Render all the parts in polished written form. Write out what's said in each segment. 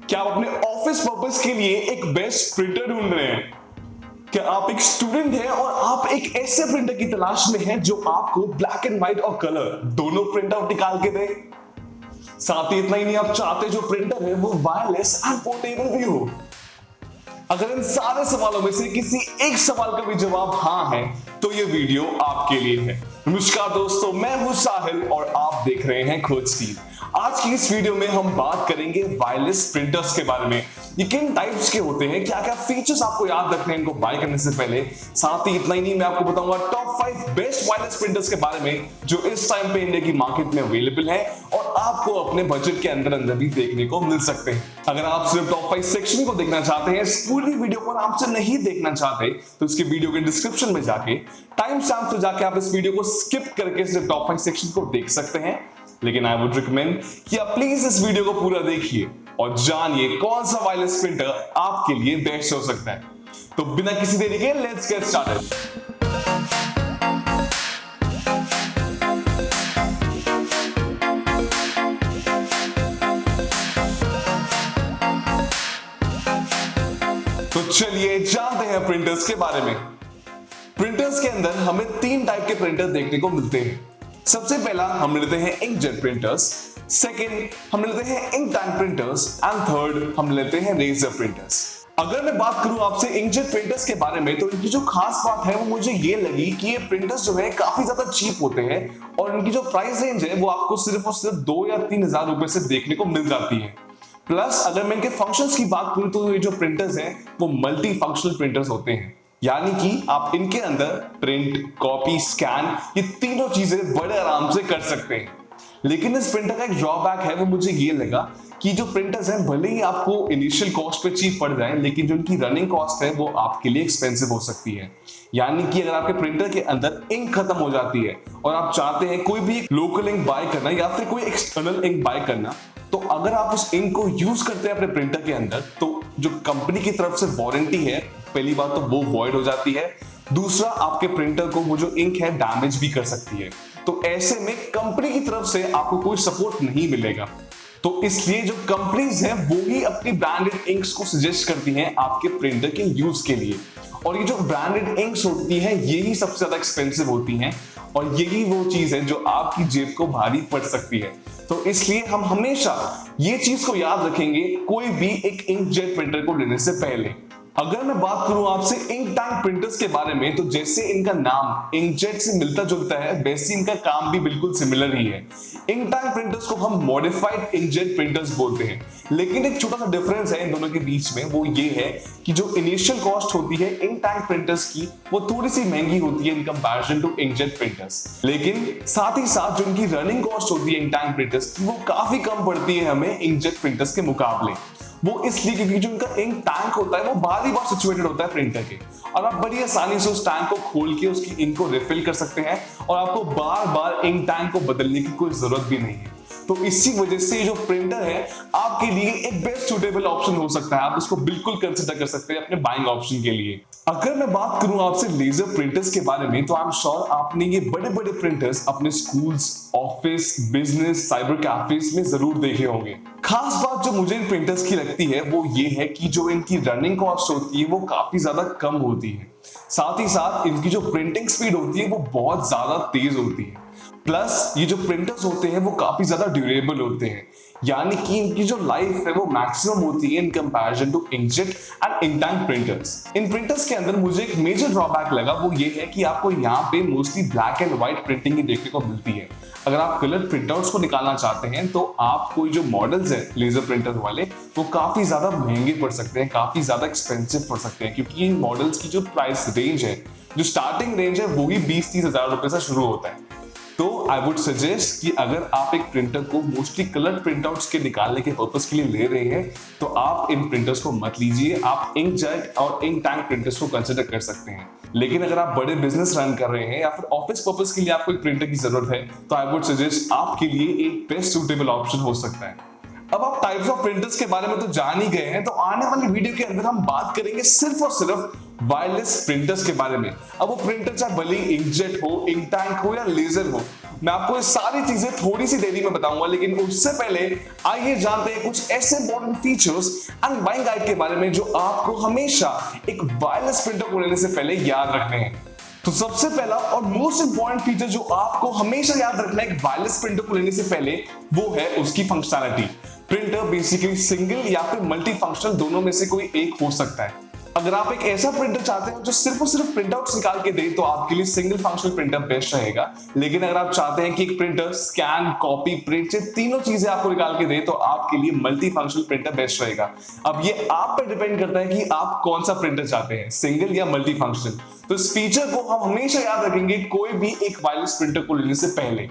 क्या आप अपने ऑफिस पर्पस के लिए एक बेस्ट प्रिंटर ढूंढ रहे हैं? क्या आप एक स्टूडेंट हैं और आप एक ऐसे प्रिंटर की तलाश में हैं जो आपको ब्लैक एंड व्हाइट और कलर दोनों प्रिंट आउट निकाल के दे? साथ ही इतना ही नहीं, आप चाहते जो प्रिंटर है वो वायरलेस एंड पोर्टेबल भी हो। अगर इन सारे सवालों में से किसी एक सवाल का भी जवाब हाँ है तो ये वीडियो आपके लिए है। नमस्कार दोस्तों, मैं हूं साहिल और आप देख रहे हैं खोज टीम। आज की इस वीडियो में हम बात करेंगे वायरलेस प्रिंटर्स के बारे में। ये किन टाइप्स के होते हैं, क्या क्या फीचर्स आपको याद रखने हैं इनको बाय करने से पहले। साथ ही इतना ही नहीं, मैं आपको बताऊंगा टॉप 5 बेस्ट वायरलेस प्रिंटर्स के बारे में जो इस टाइम पे इंडिया की मार्केट में अवेलेबल है और आपको अपने बजट के अंदर भी देखने को मिल सकते हैं। अगर आप सिर्फ टॉप 5 सेक्शन को देखना चाहते हैं, इस पूरी वीडियो को आराम से नहीं देखना चाहते, तो इसके वीडियो के डिस्क्रिप्शन में जाके टाइम स्टैम्प पे जाके आप इस वीडियो को स्किप करके सिर्फ टॉप 5 सेक्शन को देख सकते हैं। लेकिन आई वुड रिकमेंड कि आप प्लीज इस वीडियो को पूरा देखिए और जानिए कौन सा वायरलेस प्रिंटर आपके लिए बेस्ट हो सकता है। तो बिना किसी देरी के लेट्स गेट स्टार्टेड। तो चलिए जानते हैं प्रिंटर्स के बारे में। प्रिंटर्स के अंदर हमें 3 टाइप के प्रिंटर देखने को मिलते हैं। सबसे पहला हम लेते हैं इंकजेट प्रिंटर्स, सेकंड हम लेते हैं ink tank printers and third हम लेते हैं रेजर प्रिंटर्स। अगर मैं बात करूं आपसे इंकजेट प्रिंटर्स के बारे में, तो इनकी जो खास बात है वो मुझे ये लगी कि ये प्रिंटर्स जो है काफी ज्यादा चीप होते हैं और इनकी जो प्राइस रेंज है वो आपको सिर्फ और सिर्फ 2 या 3 हजार रुपए से देखने को मिल जाती है। प्लस अगर मैं इनके फंक्शंस की बात करूं तो ये जो प्रिंटर्स हैं वो मल्टी फंक्शनल प्रिंटर्स होते हैं, यानी कि आप इनके अंदर प्रिंट, कॉपी, स्कैन ये तीनों चीजें बड़े आराम से कर सकते हैं। लेकिन इस प्रिंटर का एक ड्रॉबैक है, वो मुझे ये लगा कि जो प्रिंटर्स हैं भले ही आपको इनिशियल कॉस्ट पे चीप पड़ जाए, लेकिन जो इनकी रनिंग कॉस्ट है वो आपके लिए एक्सपेंसिव हो सकती है। यानी कि अगर आपके प्रिंटर के अंदर इंक खत्म हो जाती है और आप चाहते हैं कोई भी लोकल इंक बाय करना या फिर कोई एक्सटर्नल इंक बाय करना, तो अगर आप उस इंक को यूज करते हैं अपने प्रिंटर के अंदर, तो जो कंपनी की तरफ से वारंटी है, पहली बात तो वो वॉइड हो जाती है। दूसरा, आपके प्रिंटर को वो जो इंक है डैमेज भी कर सकती है। तो ऐसे में कंपनी की तरफ से आपको कोई सपोर्ट नहीं मिलेगा। तो इसलिए जो कंपनीज हैं वो ही अपनी ब्रांडेड इंक्स को सजेस्ट करती हैं आपके प्रिंटर के यूज के लिए। और ये जो ब्रांडेड इंक्स होती हैं यही सबसे ज्यादा एक्सपेंसिव होती हैं और यही वो चीज है जो आपकी जेब को भारी पड़ सकती है। तो इसलिए हम हमेशा ये चीज को याद रखेंगे कोई भी एक इंकजेट प्रिंटर को लेने से पहले। अगर मैं बात करूं आपसे इंक टैंक प्रिंटर्स के बारे में, तो जैसे इनका नाम इंकजेट से मिलता जुलता है, वैसे इनका काम भी बिल्कुल सिमिलर ही है। इंक टैंक प्रिंटर्स को हम मॉडिफाइड इंकजेट प्रिंटर्स बोलते हैं, लेकिन एक छोटा सा डिफरेंस है इन दोनों के बीच में, वो ये है कि जो इनिशियल कॉस्ट होती है इंक टैंक प्रिंटर्स की वो थोड़ी सी महंगी होती है in comparison to inkjet printers. लेकिन साथ ही साथ जो इनकी रनिंग कॉस्ट होती है इंक टैंक प्रिंटर्स की वो काफी कम पड़ती है हमें इंकजेट प्रिंटर्स के मुकाबले। वो इसलिए क्योंकि जो इनका इंक टैंक होता है वो बाहर ही बहुत सिचुएटेड होता है प्रिंटर के, और आप बड़ी आसानी से उस टैंक को खोल के उसकी इंक को रिफिल कर सकते हैं और आपको बार बार इंक टैंक को बदलने की कोई जरूरत भी नहीं है। तो इसी वजह से जो प्रिंटर है आपके लिए एक बेस्ट सुटेबल ऑप्शन हो सकता है। आप इसको बिल्कुल कंसिडर कर सकते हैं अपने बाइंग ऑप्शन के लिए। अगर मैं बात करूं आपसे लेजर प्रिंटर्स के बारे में, तो आई एम श्योर आपने ये बड़े बड़े प्रिंटर्स अपने schools, office, business, cyber cafes में जरूर देखे होंगे। खास बात जो मुझे इन प्रिंटर्स की लगती है वो ये है कि जो इनकी रनिंग कॉस्ट होती है वो काफी ज्यादा कम होती है। साथ ही साथ इनकी जो प्रिंटिंग स्पीड होती है वो बहुत ज्यादा तेज होती है। प्लस ये जो प्रिंटर्स होते हैं वो काफी ज्यादा ड्यूरेबल होते हैं, यानी कि इनकी जो लाइफ है वो मैक्सिमम होती है in comparison to inkjet and ink tank printers. इन प्रिंटर्स के अंदर मुझे एक मेजर ड्रॉबैक लगा, वो ये है कि आपको यहाँ पे mostly black and white printing ही देखने को मिलती है। अगर आप कलर प्रिंटआउट्स को निकालना चाहते हैं तो आपको जो मॉडल्स है लेजर प्रिंटर वाले वो काफी ज्यादा महंगे पड़ सकते हैं, काफी ज्यादा एक्सपेंसिव पड़ सकते हैं, क्योंकि इन मॉडल्स की जो प्राइस रेंज है, जो स्टार्टिंग रेंज है वो ही 20-30 हजार रुपए से शुरू होता है। तो आई वुड सजेस्ट कि अगर आप एक प्रिंटर को मोस्टली कलर प्रिंटआउट्स के निकालने के पर्पस के लिए ले रहे हैं तो आप इन प्रिंटर्स को मत लीजिए। आप इंकजेट और इंक टैंक प्रिंटर्स को कंसिडर कर सकते हैं। लेकिन अगर आप बड़े बिजनेस रन कर रहे हैं या फिर ऑफिस पर्पस के लिए आपको एक प्रिंटर की जरूरत है, तो आई वुड सजेस्ट आपके लिए एक बेस्ट सूटेबल ऑप्शन हो सकता है। अब आप टाइप्स ऑफ प्रिंटर्स के बारे में तो जान ही गए हैं, तो आने वाली वीडियो के अंदर हम बात करेंगे सिर्फ और सिर्फ वायरलेस प्रिंटर्स के बारे में। अब वो प्रिंटर चाहे भले इंकजेट हो, इंक टैंक हो या लेजर हो, मैं आपको ये सारी चीजें थोड़ी सी देरी में बताऊंगा, लेकिन उससे पहले आइए जानते हैं कुछ ऐसे important features and buying guide के बारे में जो आपको हमेशा एक वायरलेस प्रिंटर को लेने से पहले याद रखने हैं। तो सबसे पहला और मोस्ट इंपॉर्टेंट फीचर जो आपको हमेशा याद रखना है एक वायरलेस प्रिंटर को लेने से पहले, वो है उसकी फंक्शनैलिटी। प्रिंटर बेसिकली सिंगल या फिर मल्टी फंक्शनल दोनों में से कोई एक हो सकता है। अगर आप एक ऐसा प्रिंटर चाहते हैं जो सिर्फ और सिर्फ प्रिंट आउट निकाल के दे, तो आपके लिए सिंगल फंक्शनल प्रिंटर बेस्ट रहेगा। लेकिन अगर आप चाहते हैं कि एक प्रिंटर स्कैन, कॉपी, प्रिंट से तीनों चीजें आपको निकाल के दे, तो आपके लिए मल्टी फंक्शनल प्रिंटर बेस्ट रहेगा। अब ये आप पर डिपेंड करता है कि आप कौन सा प्रिंटर चाहते हैं, सिंगल या मल्टी फंक्शनल। तो इस फीचर को हम हमेशा याद रखेंगे कोई भी एक वायरलेस प्रिंटर को लेने से पहले।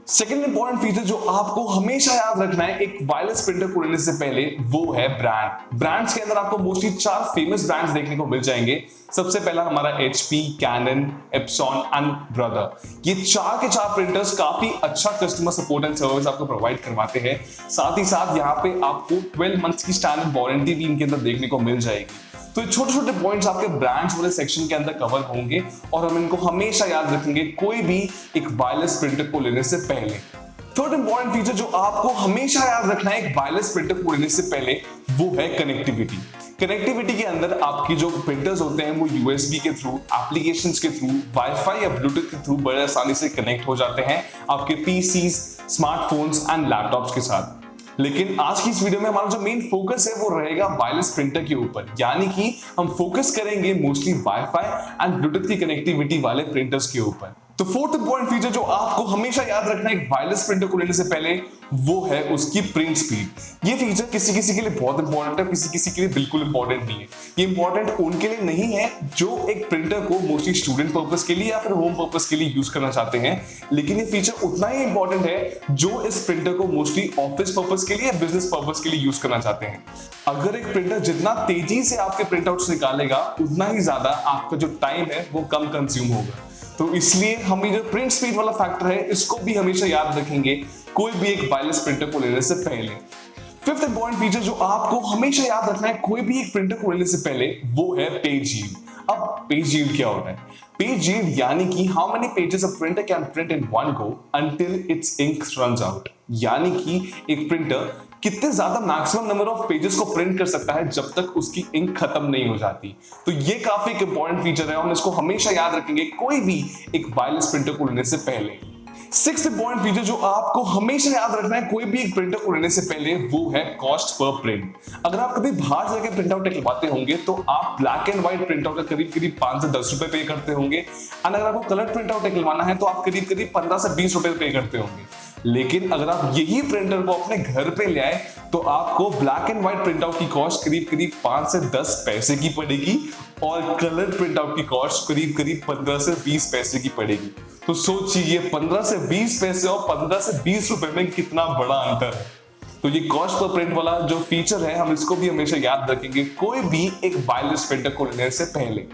सेकेंड इंपॉर्टेंट फीचर जो आपको हमेशा याद रखना है एक वायरलेस प्रिंटर को लेने से पहले, वो है ब्रांड। ब्रांड्स के अंदर आपको मोस्टली 4 फेमस ब्रांड्स देखने को मिल जाएंगे। सबसे पहला हमारा HP, Canon, Epson and Brother. ये 4 के 4 प्रिंटर्स काफी अच्छा कस्टमर सपोर्ट एंड सर्विस आपको प्रोवाइड करवाते हैं। साथ ही साथ यहाँ पे आपको 12 मंथ्स की स्टैंडर्ड वारंटी भी इनके अंदर देखने को मिल जाएगी। तो छोटे छोटे पॉइंट्स आपके ब्रांड्स वाले सेक्शन के अंदर कवर होंगे और हम इनको हमेशा याद रखेंगे कोई भी एक वायरलेस प्रिंटर को लेने से पहले। थर्ड इंपॉर्टेंट फीचर जो आपको हमेशा याद रखना है एक वायरलेस प्रिंटर को लेने से पहले, वो है कनेक्टिविटी। कनेक्टिविटी के अंदर आपकी जो प्रिंटर्स होते हैं वो USB के थ्रू, एप्लीकेशंस के थ्रू, वाईफाई या ब्लूटूथ के थ्रू बड़े आसानी से कनेक्ट हो जाते हैं आपके PCs, स्मार्टफोन्स एंड लैपटॉप्स के साथ। लेकिन आज की इस वीडियो में हमारा जो मेन फोकस है वो रहेगा वायरलेस प्रिंटर के ऊपर, यानी कि हम फोकस करेंगे मोस्टली वाईफाई एंड ब्लूटूथ की कनेक्टिविटी वाले प्रिंटर्स के ऊपर। तो फोर्थ इंपॉर्टेंट फीचर जो आपको हमेशा याद रखना है एक वायरलेस प्रिंटर को लेने से पहले, वो है उसकी प्रिंट स्पीड। ये फीचर किसी किसी के लिए बहुत इंपॉर्टेंट है, किसी किसी के लिए बिल्कुल इंपॉर्टेंट नहीं है। ये इंपॉर्टेंट उनके लिए नहीं है जो एक प्रिंटर को मोस्टली स्टूडेंट पर्पस के लिए या फिर होम पर्पस के लिए यूज करना चाहते हैं, लेकिन ये फीचर उतना ही इंपॉर्टेंट है जो इस प्रिंटर को मोस्टली ऑफिस पर्पस के लिए, बिजनेस पर्पस के लिए यूज करना चाहते हैं। अगर एक प्रिंटर जितना तेजी से आपके प्रिंट आउट्स निकालेगा, उतना ही ज्यादा आपका जो टाइम है वो कम कंज्यूम होगा। तो इसलिए हम ये जो प्रिंट स्पीड वाला फैक्टर है, इसको भी हमेशा याद रखेंगे कोई भी एक वायरलेस प्रिंटर को लेने से पहले। फिफ्थ इंपॉर्टेंट फीचर जो आपको हमेशा याद रखना है कोई भी एक प्रिंटर को लेने से पहले, वो है पेज यील्ड। अब पेज यील्ड क्या होता है? पेज यील्ड यानी कि how many pages a printer can print in one go until its ink runs out. यानी कि एक प्रिंटर कितने ज्यादा मैक्सिमम नंबर ऑफ पेजेस को प्रिंट कर सकता है जब तक उसकी इंक खत्म नहीं हो जाती। तो ये काफी एक इंपॉर्टेंट फीचर है, हम इसको हमेशा याद रखेंगे कोई भी एक वायरलेस प्रिंटर को लेने से पहले। सिक्स्थ इंपॉर्टेंट फीचर जो आपको हमेशा याद रखना है कोई भी एक प्रिंटर को लेने से पहले, वो है कॉस्ट पर प्रिंट। अगर आप कभी बाहर जाके प्रिंट आउट निकलवाते होंगे तो आप black and white print out का करीब करीब 5 से 10 रुपए पे करते होंगे, एंड अगर आपको कलर प्रिंट आउट निकलवाना है तो आप करीब करीब 15 से 20 रुपए पे करते होंगे। लेकिन अगर आप यही प्रिंटर को अपने घर पे ले आए तो आपको black and white print out की कॉस्ट करीब करीब 5 से 10 पैसे की पड़ेगी और कलर प्रिंट आउट की कॉस्ट करीब करीब 15 से 20 पैसे की पड़ेगी। तो सोचिए 15 से 20 पैसे और 15 से 20 रुपए में कितना बड़ा अंतर है। तो ये कॉस्ट पर प्रिंट वाला जो फीचर है, हम इसको भी हमेशा याद रखेंगे कोई भी एक वायरलेस प्रिंटर को लेने से पहले।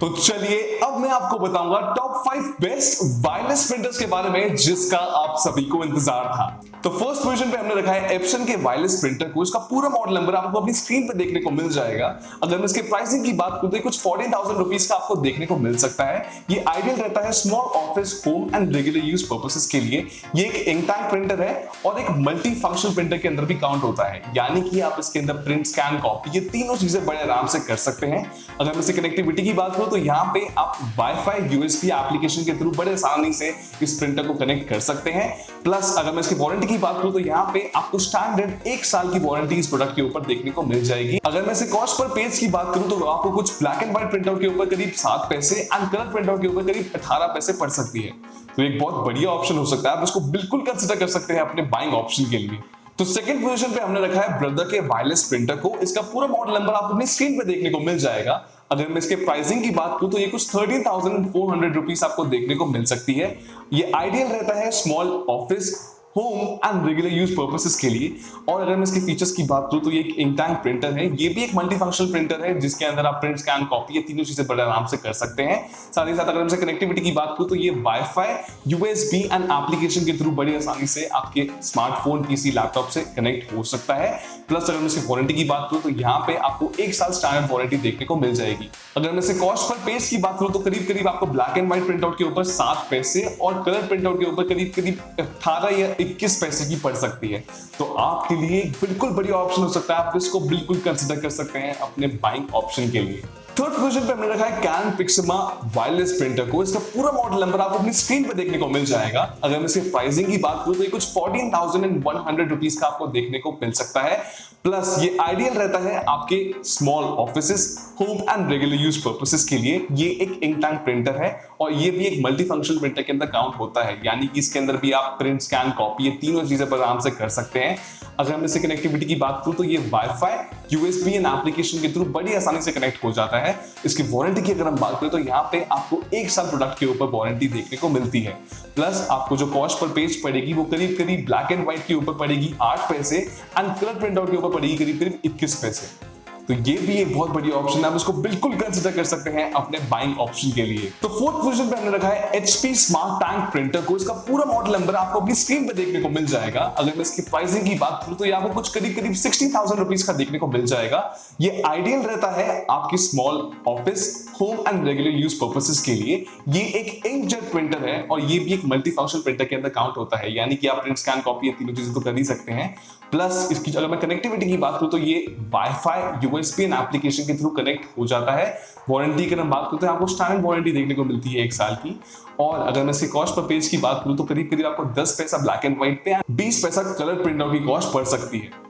तो चलिए अब मैं आपको बताऊंगा टॉप 5 बेस्ट वायरलेस प्रिंटर्स के बारे में जिसका आप सभी को इंतजार था। तो फर्स्ट पोजीशन पे हमने रखा है एप्सन के वायरलेस प्रिंटर को। इसका पूरा मॉडल नंबर आपको अपनी स्क्रीन पे देखने को मिल जाएगा। अगर मैं इसके प्राइसिंग की बात करूं तो कुछ 14,000 रुपीज का आपको देखने को मिल सकता है। ये आइडियल रहता है small office, home and regular use purposes के लिए। ये एक इंक टैंक प्रिंटर है और एक मल्टी फंक्शनल प्रिंटर के अंदर भी काउंट होता है, यानी कि आप इसके अंदर प्रिंट, स्कैन, कॉपी, ये तीनों चीजें बड़े आराम से कर सकते हैं। अगर मैं इसकी कनेक्टिविटी की बात करूं तो यहाँ पे आप वाईफाई, USB एप्लीकेशन के थ्रू बड़े आसानी से इस प्रिंटर को कनेक्ट कर सकते हैं। प्लस अगर मैं इसकी वारंटी की बात करूं तो यहाँ पे आपको स्टैंडर्ड 1 साल की वारंटी इस प्रोडक्ट के ऊपर देखने को मिल जाएगी। अगर मैं इसे कॉस्ट पर पेज की बात करूं तो आपको कुछ ब्लैक एंड व्हाइट प्रिंटआउट के ऊपर करीब 7 पैसे एंड कलर प्रिंटआउट के ऊपर करीब 18 पैसे पड़ सकती है। तो एक बहुत बढ़िया ऑप्शन हो सकता है, आप इसको बिल्कुल कंसिडर कर सकते हैं अपने बाइंग ऑप्शन के लिए। तो सेकंड पोजीशन पे हमने रखा है ब्रदर के वायरलेस प्रिंटर को। इसका पूरा मॉडल नंबर आपको अपनी स्क्रीन पे देखने को मिल जाएगा। अगर मैं इसके प्राइसिंग की बात करूं तो ये कुछ 13,400 रुपीस आपको देखने को मिल सकती है। ये आइडियल रहता है small office, home and regular use purposes के लिए। और अगर मैं इसके फीचर्स की बात करूं तो ये एक इंक टैंक प्रिंटर है। ये भी एक मल्टी फंक्शनल प्रिंटर है जिसके अंदर आप प्रिंट, स्कैन, कॉपी ये तीनों चीजें बड़े आराम से कर सकते हैं। साथ ही साथ अगर मैं कनेक्टिविटी की बात करूं तो ये वाईफाई, यूएसबी एंड एप्लीकेशन के थ्रू बड़ी आसानी से आपके स्मार्टफोन, पीसी, लैपटॉप से कनेक्ट हो सकता है। प्लस अगर मैं इसकी वारंटी की बात करूं तो यहाँ पे आपको 1 साल स्टैंडर्ड वारंटी देखने को मिल जाएगी। अगर मैं इसके कॉस्ट पर पेज की बात करूं तो करीब करीब आपको ब्लैक एंड व्हाइट प्रिंटआउट के ऊपर 7 पैसे और कलर प्रिंटआउट के ऊपर करीब करीब 18 या 21 पैसे की पड़ सकती है। तो आपके लिए एक बिल्कुल बढ़िया ऑप्शन हो सकता है। आप इसको बिल्कुल कंसिडर कर सकते हैं अपने बाइंग ऑप्शन के लिए। थर्ड पोजीशन पे हमने रखा है कैन पिक्सिमा वायरलेस प्रिंटर को। इसका पूरा मॉडल नंबर आपको अपनी स्क्रीन पे देखने को मिल जाएगा। अगर मैं इसके प्राइसिंग की बात करूं तो ये कुछ 14,100 रुपीस का आपको देखने को मिल सकता है। प्लस ये आइडियल रहता है आपके small offices, home and regular use purposes के लिए। ये एक इंक टैंक प्रिंटर है और ये भी एक मल्टी फंक्शनल प्रिंटर के अंदर काउंट होता है, यानी कि इसके अंदर भी आप प्रिंट, स्कैन, कॉपी ये तीनों चीजें पर आराम से कर सकते हैं। अगर मैं इससे कनेक्टिविटी की बात करूं तो ये वाईफाई, यूएसबी एंड एप्लीकेशन के थ्रू बड़ी आसानी से कनेक्ट हो जाता है। इसकी वारंटी की अगर हम बात करें तो यहाँ पे आपको 1 साल प्रोडक्ट के ऊपर वारंटी देखने को मिलती है। प्लस आपको जो कॉस्ट पर पेज पड़ेगी वो करीब करीब ब्लैक एंड व्हाइट के ऊपर पड़ेगी 8 पैसे एंड कलर प्रिंटआउट के ऊपर पड़ेगी करीब करीब 21 पैसे। तो ये भी एक बहुत बड़ी ऑप्शन है, आप इसको बिल्कुल कंसिडर कर सकते हैं अपने बाइंग ऑप्शन के लिए। तो फोर्थ पोजीशन पे हमने रखा है एचपी स्मार्ट टैंक प्रिंटर को। इसका पूरा मॉडल नंबर आपको अपनी स्क्रीन पे देखने को मिल जाएगा। अगर मैं इसकी प्राइसिंग की बात करूं तो ये आपको कुछ करीब करीब 60,000 रुपीस का देखने को मिल जाएगा। ये आइडियल रहता है आपकी small office, home and regular use purposes के लिए। ये एक इंकजेट प्रिंटर है और ये भी एक मल्टी फंक्शनल प्रिंटर के अंदर काउंट होता है, यानी कि आप प्रिंट, स्कैन, कॉपी ये तीनों चीजें तो कर ही सकते हैं। प्लस इसकी अगर मैं कनेक्टिविटी की बात करूं तो ये वाईफाई, यूएसबी एंड एप्लीकेशन के थ्रू कनेक्ट हो जाता है। वारंटी की अगर हम बात करते हैं आपको स्टैंडर्ड वारंटी देखने को मिलती है 1 साल की। और अगर मैं इसके कॉस्ट पर पेज की बात करूं तो करीब करीब आपको 10 पैसा ब्लैक एंड व्हाइट पे, 20 पैसा कलर प्रिंटआउट की कॉस्ट पड़ सकती है।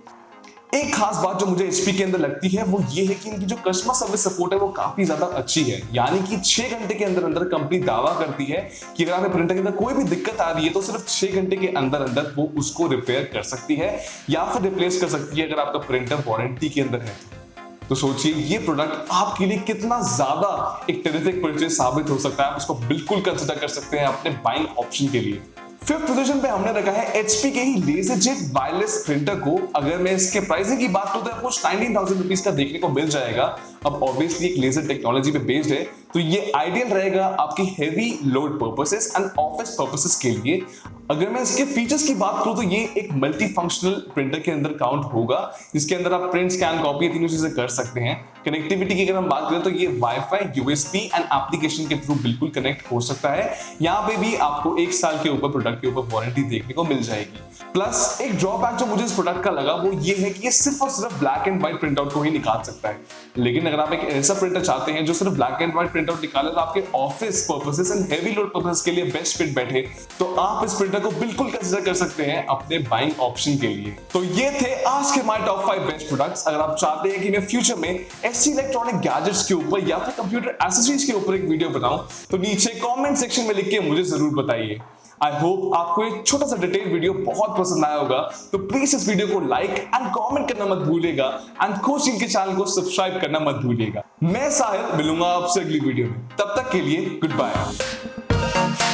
एक खास बात जो मुझे एचपी के अंदर लगती है वो ये है कि इनकी जो कस्टमर सर्विस सपोर्ट है वो काफी ज्यादा अच्छी है। यानी कि 6 घंटे के अंदर अंदर कंपनी दावा करती है कि अगर आपके प्रिंटर के अंदर कोई भी दिक्कत आ रही है तो सिर्फ 6 घंटे के अंदर अंदर वो उसको रिपेयर कर सकती है या फिर रिप्लेस कर सकती है अगर आपका प्रिंटर वारंटी के अंदर है। तो सोचिए ये प्रोडक्ट आपके लिए कितना ज्यादा एक टेरिफिक परचेज साबित हो सकता है। आप इसको बिल्कुल कंसिडर कर सकते हैं अपने बाइंग ऑप्शन के लिए। फिफ्थ पोजीशन पे हमने रखा है एचपी के ही लेजरजेट वायरलेस प्रिंटर को। अगर मैं इसके प्राइसिंग की बात करूं तो आपको 19,000 रुपीस का देखने को मिल जाएगा। अब ऑब्वियसली एक लेजर टेक्नोलॉजी पे बेस्ड है तो ये आइडियल रहेगा आपकी heavy load purposes and office purposes के लिए। अगर मैं इसके फीचर्स की बात करूं तो ये एक मल्टी फंक्शनल प्रिंटर के अंदर काउंट होगा, जिसके अंदर आप प्रिंट, स्कैन, कॉपी तीनों चीजें कर सकते हैं। कनेक्टिविटी की अगर हम बात करें तो ये वाईफाई, यूएसबी एंड एप्लीकेशन के थ्रू बिल्कुल कनेक्ट हो सकता है। यहाँ पे भी आपको 1 साल के ऊपर प्रोडक्ट के ऊपर वारंटी देखने को मिल जाएगी। प्लस एक ड्रॉबैक जो मुझे इस प्रोडक्ट का लगा वो ये है कि ये सिर्फ और सिर्फ ब्लैक एंड व्हाइट प्रिंटआउट को ही निकाल सकता है। लेकिन अगर आप एक ऐसा प्रिंटर चाहते हैं जो सिर्फ ब्लैक एंड व्हाइट प्रिंटआउट निकाले तो आपके office purposes and heavy load purposes के लिए बेस्ट फिट बैठे, तो आप इस प्रिंटर को बिल्कुल कंसीडर कर सकते हैं अपने बाइंग ऑप्शन के लिए। तो ये थे आज के हमारे टॉप 5 बेस्ट प्रोडक्ट्स। अगर आप चाहते हैं कि मैं फ्यूचर में ऐसी इलेक्ट्रॉनिक गैजेट्स के ऊपर या फिर कंप्यूटर एक्सेसरीज के ऊपर एक वीडियो बनाऊं तो नीचे कमेंट सेक्शन में लिख के मुझे जरूर बताइए। आई होप आपको एक छोटा सा डिटेल वीडियो बहुत पसंद आया होगा, तो प्लीज इस वीडियो को लाइक एंड कमेंट करना मत भूलिएगा एंड कोचिंग के चैनल को सब्सक्राइब करना मत भूलिएगा। मैं साहिल मिलूंगा आपसे अगली वीडियो में, तब तक के लिए गुड बाय।